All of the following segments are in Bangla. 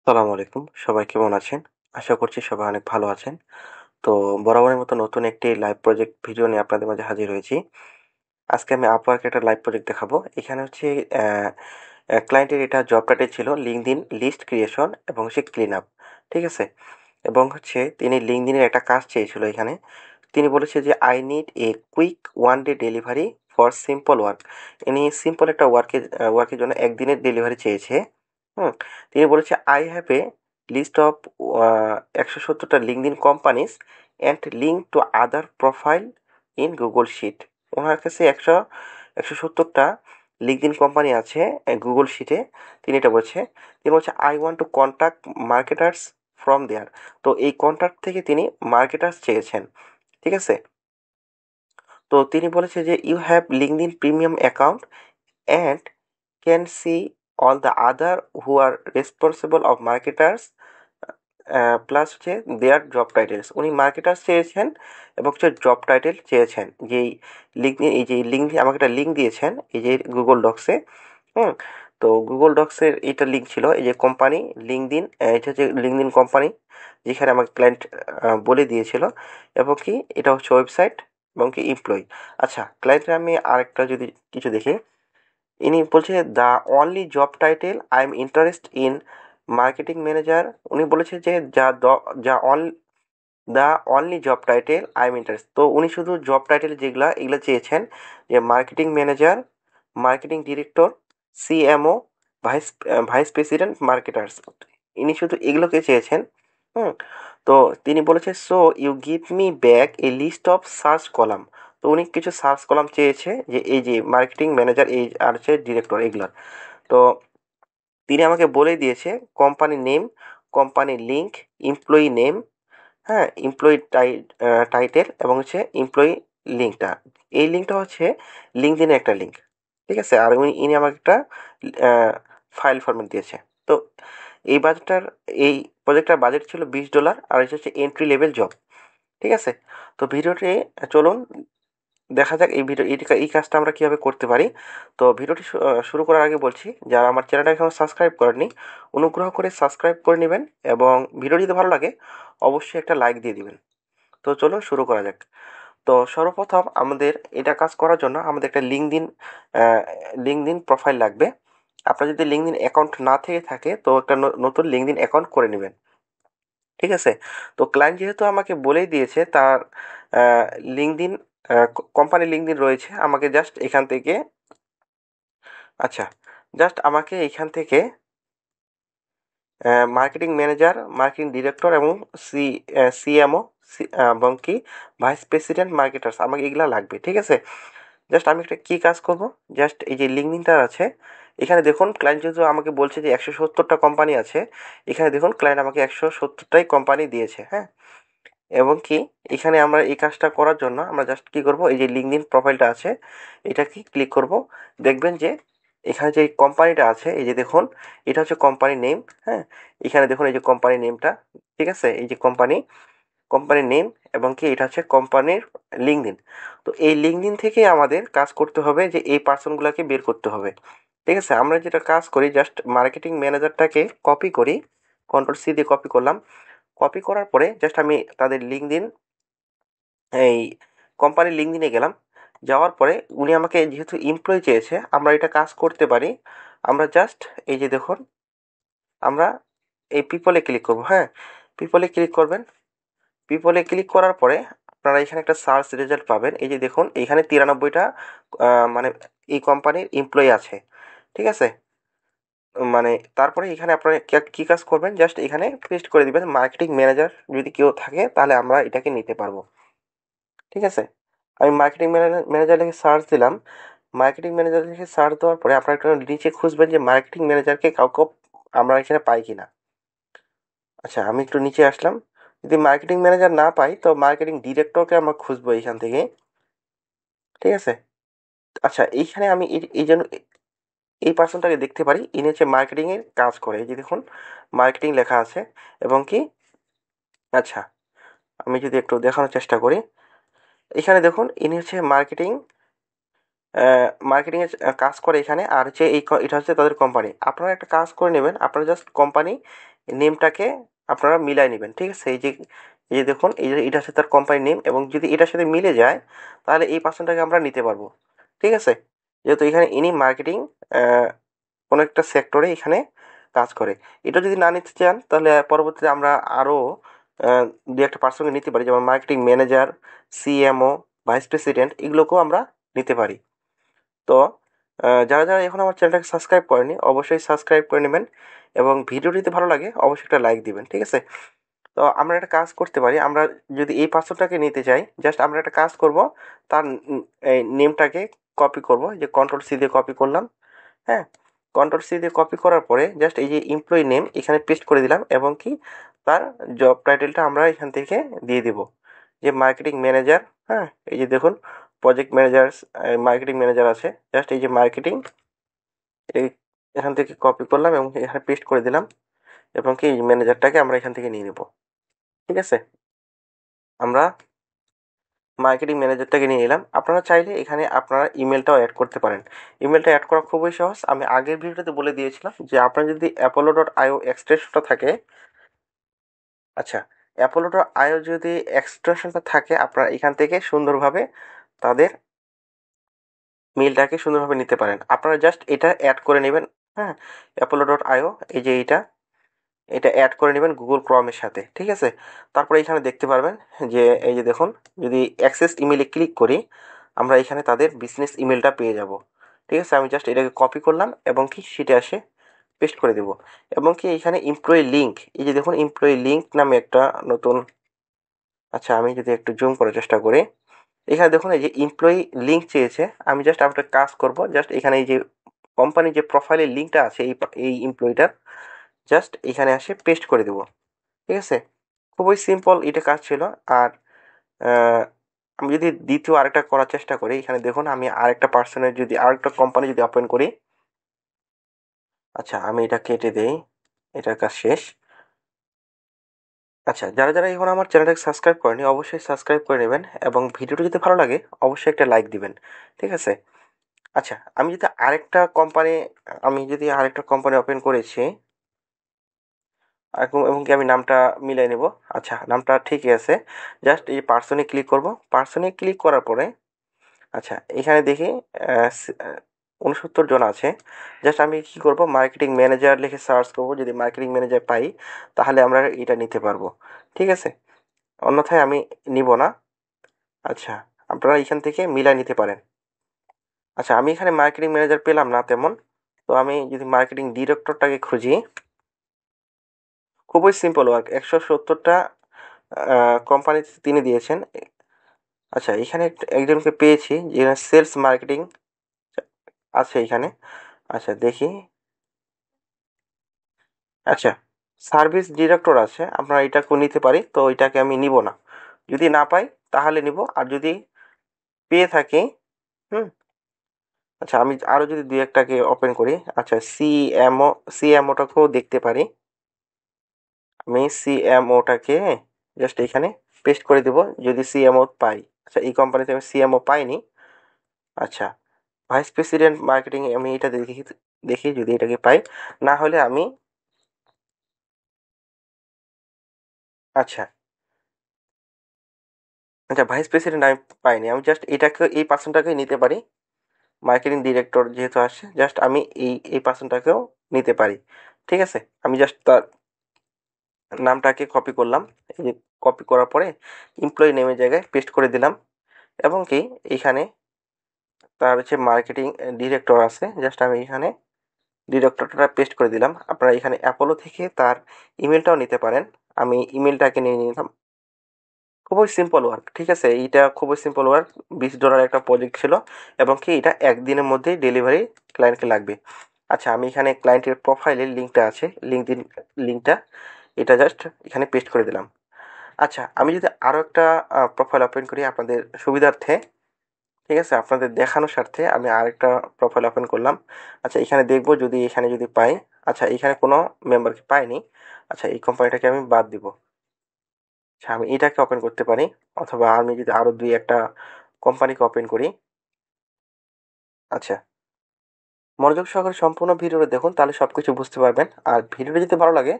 আসসালামু আলাইকুম। সবাই কেমন আছেন? আশা করছি সবাই অনেক ভালো আছেন। তো বরাবরের মতো নতুন একটি লাইভ প্রজেক্ট ভিডিও নিয়ে আপনাদের মাঝে হাজির হয়েছি। আজকে আমি Upwork এর একটা লাইভ প্রজেক্ট দেখাবো। এখানে হচ্ছে অ্যা অ্যা ক্লায়েন্টের এটা জব টাইটেল ছিল LinkedIn লিস্ট ক্রিয়েশন এবং ক্লিন আপ। ঠিক আছে? এবং হচ্ছে তিনি LinkedIn এর একটা কাজ চেয়েছিল এখানে। তিনি বলেছে যে, "I need a quick one day delivery for simple work." ইনি সিম্পল একটা ওয়ার্কের জন্য একদিনের ডেলিভারি চেয়েছে। হুম? তিনি বলেছে, "I have a list of ১৭০ টা LinkedIn companies and link to other profile in Google Sheet." ওনার কাছে ১৭০ টা LinkedIn কোম্পানি আছে Google শিটে। তিনি এটা বলছে। তিনি বলছে, "I want to contact marketers from there." তো এই কন্ট্যাক্ট থেকে তিনি মার্কেটার্স চেয়েছেন। ঠিক আছে? তো তিনি বলেছে যে, "You have LinkedIn premium account and can see all the other who are responsible of marketers plus হচ্ছে দেয়ার জব টাইটেলস।" উনি মার্কেটার্স চেয়েছেন এবং হচ্ছে জব টাইটেল চেয়েছেন। এই যে লিঙ্ক আমাকে একটা লিঙ্ক দিয়েছেন এই যে গুগল ডক্সে। হুম? তো গুগল ডক্সের এটা লিঙ্ক ছিল এই যে কোম্পানি লিঙ্কডইন, এটা হচ্ছে লিঙ্কডইন কোম্পানি যেখানে আমাকে ক্লায়েন্ট বলে দিয়েছিল এবং কি এটা হচ্ছে ওয়েবসাইট এবং কি এমপ্লয়ি। আচ্ছা, ক্লায়েন্টের আমি আরেকটা যদি কিছু দেখি, ইনি বলছে the only job title I am interest in marketing manager. উনি বলেছে যে যা on the only job title I am interest. তো উনি শুধু জব টাইটেল যেগুলা এগুলো চেয়েছেন যে marketing manager, marketing director, CMO, vice president marketers. ইনি শুধু এগুলোকে চেয়েছেন। হুম? তো তিনি বলেছে, "so you give me back a list of search column." তো উনি কিছু সার্চ কলাম চেয়েছে যে এই যে মার্কেটিং ম্যানেজার এই আর হচ্ছে ডিরেক্টর এগুলার। তো তিনি আমাকে বলে দিয়েছে company name, company link, employee name, হ্যাঁ? এমপ্লয়ি টাইটেল এবং হচ্ছে এমপ্লয়ি লিঙ্কটা। এই লিঙ্কটা হচ্ছে LinkedIn এর একটা লিঙ্ক। ঠিক আছে? আর ইনি আমাকে একটা আ ফাইল ফরম্যাট দিয়েছে। তো এই বাজেটটার এই প্রজেক্টটার বাজেট ছিল $20 আর এটা হচ্ছে এন্ট্রি লেভেল জব। ঠিক আছে? তো ভিডিওটি চলুন দেখা যাক এই কাজটা আমরা কিভাবে করতে পারি। তো ভিডিওটি শুরু করার আগে বলছি, যারা আমার চ্যানেলটা এখনো সাবস্ক্রাইব করেননি, অনুগ্রহ করে সাবস্ক্রাইব করে নিবেন এবং ভিডিও যদি ভালো লাগে অবশ্যই একটা লাইক দিয়ে দিবেন। তো চলুন শুরু করা যাক। তো সর্বপ্রথম আমাদের এটা কাজ করার জন্য আমাদের একটা LinkedIn প্রোফাইল লাগবে। আপনার যদি LinkedIn অ্যাকাউন্ট না থেকে থাকে তো একটা নতুন LinkedIn অ্যাকাউন্ট করে নিবেন। ঠিক আছে? তো ক্লায়েন্ট যেহেতু আমাকে বলেই দিয়েছে তার আ LinkedIn কোম্পানি LinkedIn রয়েছে। আমাকে জাস্ট এখান থেকে আচ্ছা, জাস্ট আমাকে এইখান থেকে মার্কেটিং ম্যানেজার, মার্কেটিং ডিরেক্টর এবং সিএমও এবং কি ভাইস প্রেসিডেন্ট মার্কেটার্স আমাকে এগুলা লাগবে। ঠিক আছে? জাস্ট আমি একটা কি কাজ করব? জাস্ট এই যে LinkedIn টা আছে, এখানে দেখুন ক্লায়েন্ট যেহেতু আমাকে বলছে যে ১৭০ টা কোম্পানি আছে, এখানে দেখুন ক্লায়েন্ট আমাকে ১৭০ টাই কোম্পানি দিয়েছে। হ্যাঁ? এবং কি এখানে আমরা এই কাজটা করার জন্য আমরা জাস্ট কি করব? এই যে LinkedIn প্রোফাইলটা আছে, এটাকে ক্লিক করব। দেখবেন যে এখানে যে কোম্পানিটা আছে এই যে দেখুন, এটা হচ্ছে কোম্পানি নেম, হ্যাঁ? এখানে দেখুন এই যে কোম্পানি নেমটা, ঠিক আছে? এই যে কোম্পানির নেম এবং কি এটা হচ্ছে কোম্পানির LinkedIn। তো এই LinkedIn থেকে আমাদের কাজ করতে হবে যে এই পার্সনগুলাকে বের করতে হবে। ঠিক আছে? আমরা যেটা কাজ করি জাস্ট মার্কেটিং ম্যানেজারটাকে কপি করি। কন্ট্রোল সি দিয়ে কপি করলাম। কপি করার পরে জাস্ট আমি তাদের LinkedIn এই কোম্পানির LinkedIn এ গেলাম। যাওয়ার পরে উনি আমাকে যেহেতু এমপ্লয়ি চেয়েছে, আমরা এটা কাজ করতে পারি। আমরা জাস্ট এই যে দেখুন, আমরা এই পিপল এ ক্লিক করব, হ্যাঁ? পিপল এ ক্লিক করবেন। পিপল এ ক্লিক করার পরে আপনারা এখানে একটা সার্চ রেজাল্ট পাবেন। এই যে দেখুন এখানে ৯৩ টা আ মানে এই কোম্পানির এমপ্লয়ি আছে। ঠিক আছে? মানে তারপরে এখানে আপনারা কি কাজ করবেন? জাস্ট এখানে পেস্ট করে দিবেন মার্কেটিং ম্যানেজার যদি কেউ থাকে তাহলে আমরা এটাকে নিতে পারব। ঠিক আছে? আমি মার্কেটিং ম্যানেজার লিখে সার্চ দিলাম। মার্কেটিং ম্যানেজার লিখে সার্চ দেওয়ার পরে আপনারা একটু নিচে খুঁজবেন যে মার্কেটিং ম্যানেজারকে কাউকে আমরা এখানে পাই কিনা। আচ্ছা, আমি একটু নিচে আসলাম। যদি মার্কেটিং ম্যানেজার না পাই তো মার্কেটিং ডিরেক্টরকে আমরা খুঁজবো এইখান থেকে। ঠিক আছে? আচ্ছা, এইখানে আমি এই জন্য এই পার্সনটাকে দেখতে পারি। ইনি হচ্ছে মার্কেটিং এর কাজ করে। এই যে দেখুন মার্কেটিং লেখা আছে এবং কি আচ্ছা, আমি যদি একটু দেখানোর চেষ্টা করি। এখানে দেখুন ইনি হচ্ছে মার্কেটিং এর কাজ করে এখানে আর হচ্ছে এটা হচ্ছে তাদের কোম্পানি। আপনারা একটা কাজ করে নেবেন। আপনারা জাস্ট কোম্পানি নেমটাকে আপনারা মিলাই নেবেন, ঠিক আছে? এই যে দেখুন, এই যে এটা হচ্ছে তার কোম্পানি নেম, এবং যদি এটার সাথে মিলে যায় তাহলে এই পার্সনটাকে আমরা নিতে পারবো, ঠিক আছে? যেহেতু এখানে ইনি মার্কেটিং কোনো একটা সেক্টরে এখানে কাজ করে। এটা যদি না নিতে চান তাহলে পরবর্তীতে আমরা আরও দু একটা পার্সনকে নিতে পারি, যেমন marketing manager, CMO, vice president, এগুলোকেও আমরা নিতে পারি। তো যারা এখন আমার চ্যানেলটাকে সাবস্ক্রাইব করেনি অবশ্যই সাবস্ক্রাইব করে নেবেন, এবং ভিডিওটি যদি ভালো লাগে অবশ্যই একটা লাইক দিবেন, ঠিক আছে? তো আমরা একটা কাজ করতে পারি, আমরা যদি এই পাসওয়ার্ডটাকে নিতে চাই, জাস্ট আমরা একটা কাজ করব, তার এই নেমটাকে কপি করব, যে কন্ট্রোল সি দিয়ে কপি করলাম, হ্যাঁ? কন্ট্রোল সি দিয়ে কপি করার পরে জাস্ট এই যে এমপ্লয়ি নেম এখানে পেস্ট করে দিলাম, এবং কি তার জব টাইটেলটা আমরা এখান থেকে দিয়ে দিব, যে মার্কেটিং ম্যানেজার, হ্যাঁ? এই যে দেখুন, প্রজেক্ট ম্যানেজার, মার্কেটিং ম্যানেজার আছে, জাস্ট এই যে মার্কেটিং, এই এখান থেকে কপি করলাম এবং এখানে পেস্ট করে দিলাম, এবং কি ম্যানেজারটাকে আমরা এখান থেকে নিয়ে নেব, ঠিক আছে? আমরা মার্কেটিং ম্যানেজারটাকে নিয়ে নিলাম। আপনারা চাইলে এখানে আপনারা ইমেলটাও অ্যাড করতে পারেন। ইমেলটা অ্যাড করা খুবই সহজ। আমি আগের ভিডিওতে বলে দিয়েছিলাম যে আপনার যদি apollo.io এক্সটেনশনটা থাকে, আচ্ছা, apollo.io যদি এক্সটেনশনটা থাকে, আপনারা এখান থেকে সুন্দরভাবে তাদের মেইলটাকে সুন্দরভাবে নিতে পারেন। আপনারা জাস্ট এটা অ্যাড করে নেবেন, হ্যাঁ? apollo.io, এই যে এটা অ্যাড করে নেবেন গুগল ক্রমের সাথে, ঠিক আছে? তারপরে এখানে দেখতে পারবেন যে এই যে দেখুন, যদি অ্যাক্সেস ইমেলে ক্লিক করি আমরা এখানে তাদের বিজনেস ইমেলটা পেয়ে যাব, ঠিক আছে? আমি জাস্ট এটাকে কপি করলাম এবং কি সেটা আসে পেস্ট করে দেব, এবং কি এখানে এমপ্লয়ি লিঙ্ক, এই যে দেখুন এমপ্লয়ি লিঙ্ক নামে একটা নতুন, আচ্ছা আমি যদি একটু জুম করার চেষ্টা করি, এখানে দেখুন এই যে এমপ্লয়ি লিঙ্ক চেয়েছে, আমি জাস্ট একটা কাজ করব, জাস্ট এখানে এই যে কোম্পানির যে প্রোফাইলের লিঙ্কটা আছে এই এমপ্লয়িটার, জাস্ট এখানে আসে পেস্ট করে দেবো, ঠিক আছে? খুবই সিম্পল এটা কাজ ছিল। আর আমি যদি দ্বিতীয় আরেকটা করার চেষ্টা করি, এখানে দেখুন আমি আরেকটা পার্সনের যদি আরেকটা কোম্পানি যদি ওপেন করি, আচ্ছা আমি এটা কেটে দেই, এটার কাজ শেষ। আচ্ছা, যারা এখন আমার চ্যানেলটাকে সাবস্ক্রাইব করেনি অবশ্যই সাবস্ক্রাইব করে নেবেন, এবং ভিডিওটা যদি ভালো লাগে অবশ্যই একটা লাইক দিবেন, ঠিক আছে? আচ্ছা, আমি যদি আরেকটা কোম্পানি ওপেন করেছি, এবং কি আমি নামটা মিলাই নেব। আচ্ছা, নামটা ঠিকই আছে। জাস্ট এই পার্সনে ক্লিক করব, পার্সনে ক্লিক করার পরে আচ্ছা এখানে দেখি 69 জন আছে। জাস্ট আমি কি করব, মার্কেটিং ম্যানেজার লিখে সার্চ করব, যদি মার্কেটিং ম্যানেজার পাই তাহলে আমরা এটা নিতে পারবো, ঠিক আছে? অন্যথায় আমি নিব না। আচ্ছা, আপনারা এখান থেকে মিলাই নিতে পারেন। আচ্ছা, আমি এখানে মার্কেটিং ম্যানেজার পেলাম না তেমন, তো আমি যদি মার্কেটিং ডিরেক্টরটাকে খুঁজি, খুবই সিম্পল ওয়ার্ক, 170টা কোম্পানি তিনি দিয়েছেন। আচ্ছা, এখানে একজনকে পেয়েছি যে সেলস মার্কেটিং আছে এখানে। আচ্ছা দেখি, আচ্ছা সার্ভিস ডিরেক্টর আছে, আপনারা এটাকেও নিতে পারি, তো এটাকে আমি নিব না। যদি না পাই তাহলে নিব, আর যদি পেয়ে থাকি, হুম, আচ্ছা আমি আরও যদি দুই একটাকে ওপেন করি, আচ্ছা সিএমওটাকেও দেখতে পারি, আমি সিএমওটাকে জাস্ট এখানে পেস্ট করে দেব, যদি সিএমও পাই। আচ্ছা, এই কোম্পানিতে আমি সিএমও পাইনি। আচ্ছা, ভাইস প্রেসিডেন্ট মার্কেটিং, আমি এটা দেখি, দেখি যদি এটাকে পাই, না হলে আমি, আচ্ছা আচ্ছা ভাইস প্রেসিডেন্ট আমি পাইনি, আমি জাস্ট এই পার্সনটাকে নিতে পারি, মার্কেটিং ডিরেক্টর যেহেতু আসছে, জাস্ট আমি এই পার্সনটাকেও নিতে পারি, ঠিক আছে? আমি জাস্ট তার নামটাকে কপি করলাম, এই যে কপি করার পরে এমপ্লয়ি নেমের জায়গায় পেস্ট করে দিলাম, এবং কি এইখানে তার হচ্ছে মার্কেটিং ডিরেক্টর আছে, জাস্ট আমি এখানে ডিরেক্টরটা পেস্ট করে দিলাম। আপনারা এখানে অ্যাপোলো থেকে তার ইমেলটাও নিতে পারেন, আমি ইমেলটাকে নিয়ে নিলাম। খুবই সিম্পল ওয়ার্ক, ঠিক আছে? এইটা খুবই সিম্পল ওয়ার্ক, $20 একটা প্রজেক্ট ছিল, এবং কি এটা একদিনের মধ্যেই ডেলিভারি ক্লায়েন্টকে লাগবে। আচ্ছা, আমি এখানে ক্লায়েন্টের প্রোফাইলের লিঙ্কটা আছে, লিঙ্কডিন লিঙ্কটা, এটা জাস্ট এখানে পেস্ট করে দিলাম। আচ্ছা, আমি যদি আরও একটা প্রোফাইল ওপেন করি আপনাদের সুবিধার্থে, ঠিক আছে? আপনাদের দেখানোর স্বার্থে আমি আরেকটা প্রোফাইল ওপেন করলাম। আচ্ছা, এখানে দেখব যদি এখানে যদি পাই, আচ্ছা এখানে কোনো মেম্বারকে পাইনি, আচ্ছা এই কোম্পানিটাকে আমি বাদ দিব। আচ্ছা, আমি এটাকে ওপেন করতে পারি, অথবা আমি যদি আরও দুই একটা কোম্পানিকে ওপেন করি। আচ্ছা, মনোযোগ সহকারে সম্পূর্ণ ভিডিওটা দেখুন, তাহলে সব কিছু বুঝতে পারবেন। আর ভিডিওটা যদি ভালো লাগে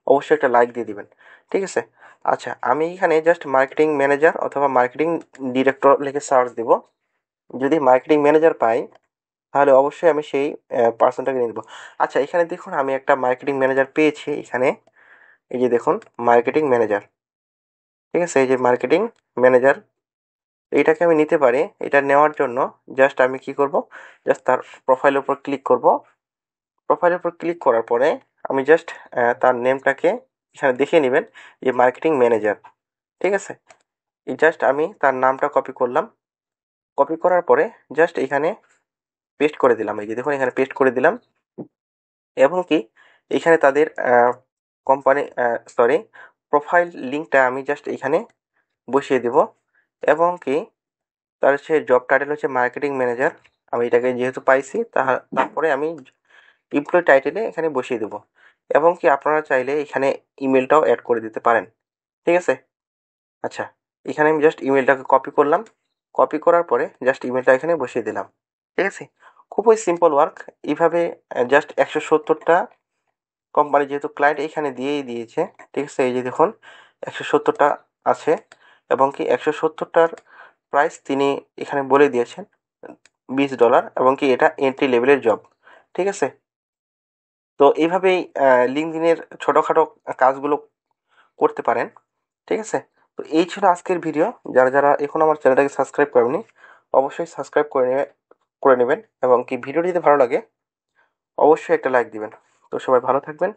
অবশ্যই একটা লাইক দিয়ে দিবেন। ঠিক আছে? আচ্ছা, আমি এখানে জাস্ট মার্কেটিং ম্যানেজার অথবা মার্কেটিং ডিরেক্টর লিখে সার্চ দিব। যদি মার্কেটিং ম্যানেজার পাই তাহলে অবশ্যই আমি সেই পার্সনটাকে নিয়ে নেবো। আচ্ছা, এখানে দেখুন আমি একটা মার্কেটিং ম্যানেজার পেয়েছি এখানে। এই যে দেখুন মার্কেটিং ম্যানেজার। ঠিক আছে? এই যে মার্কেটিং ম্যানেজার, এইটাকে আমি নিতে পারি। এটা নেওয়ার জন্য জাস্ট আমি কি করব, জাস্ট তার প্রোফাইলের উপর ক্লিক করব। প্রোফাইলের উপর ক্লিক করার পরে আমি জাস্ট তার নেমটাকে এখানে দেখিয়ে নেবেন যে মার্কেটিং ম্যানেজার। ঠিক আছে? এই জাস্ট আমি তার নামটা কপি করলাম। কপি করার পরে জাস্ট এখানে পেস্ট করে দিলাম। এই যে দেখুন এখানে পেস্ট করে দিলাম। এবং কি এখানে তাদের কোম্পানি সরি প্রোফাইল লিঙ্কটা আমি জাস্ট এখানে বসিয়ে দেব। এবং কি তার হচ্ছে জব টাইটেল হচ্ছে মার্কেটিং ম্যানেজার। আমি এটাকে যেহেতু পাইছি তারপরে আমি এমপ্লয়ি টাইটেলে এখানে বসিয়ে দেব। এবং কি আপনারা চাইলে এখানে ইমেলটাও অ্যাড করে দিতে পারেন। ঠিক আছে? আচ্ছা, এখানে আমি জাস্ট ইমেলটাকে কপি করলাম। কপি করার পরে জাস্ট ইমেলটা এখানে বসিয়ে দিলাম। ঠিক আছে? খুবই সিম্পল ওয়ার্ক। এইভাবে জাস্ট 170টা কোম্পানি যেহেতু ক্লায়েন্ট এখানে দিয়েই দিয়েছে। ঠিক আছে? এই যে দেখুন 170টা আছে এবং কি 170টার প্রাইস তিনি এখানে বলে দিয়েছেন $20 এবং কি এটা এন্ট্রি লেভেলের জব। ঠিক আছে? তো এইভাবেই লিঙ্কডইনের ছোটখাটো কাজগুলো করতে পারেন। ঠিক আছে? তো এই ছিল আজকের ভিডিও। যারা এখনো আমার চ্যানেলটাকে সাবস্ক্রাইব করেননি অবশ্যই সাবস্ক্রাইব করে নেবেন এবং কি ভিডিওটি যদি ভালো লাগে অবশ্যই একটা লাইক দিবেন। তো সবাই ভালো থাকবেন।